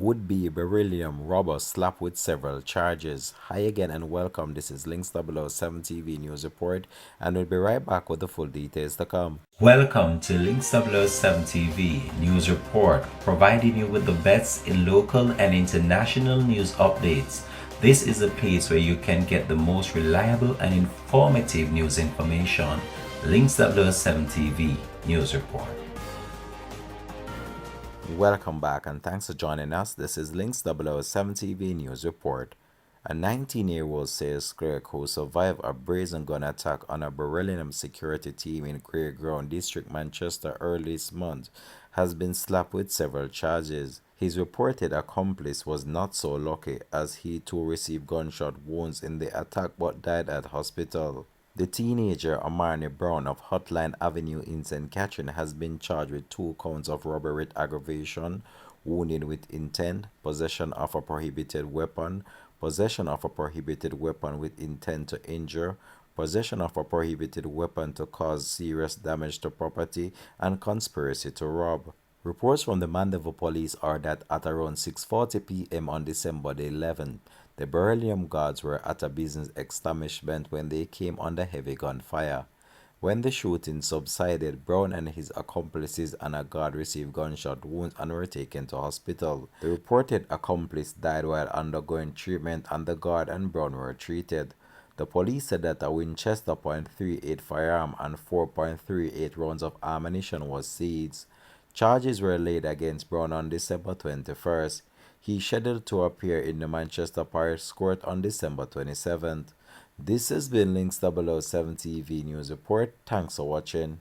Would-be Beryllium robber slapped with several charges. Hi again and welcome. This is Links 007 TV News Report, and we'll be right back with the full details to come. Welcome to Links 007 TV News Report, providing you with the best in local and international news updates. This is a place where you can get the most reliable and informative news information. Links 007 TV News Report. Welcome back and thanks for joining us. This is Links 007 TV News Report. A 19-year-old sales clerk who survived a brazen gun attack on a Beryllium security team in Ground District, Manchester early this month has been slapped with several charges. His reported accomplice was not so lucky, as he too received gunshot wounds in the attack but died at hospital. The teenager Amani Brown of Hotline Avenue in St. Catherine has been charged with 2 counts of robbery with aggravation, wounding with intent, possession of a prohibited weapon, possession of a prohibited weapon with intent to injure, possession of a prohibited weapon to cause serious damage to property, and conspiracy to rob. Reports from the Mandeville police are that at around 6:40 p.m. on December the 11th, the Beryllium guards were at a business establishment when they came under heavy gunfire. When the shooting subsided, Brown and his accomplices and a guard received gunshot wounds and were taken to hospital. The reported accomplice died while undergoing treatment, and the guard and Brown were treated. The police said that a Winchester .38 firearm and 4.38 rounds of ammunition was seized. Charges were laid against Brown on December 21st. He scheduled to appear in the Manchester Parish Court on December 27th. This has been Links 007 TV News Report. Thanks for watching.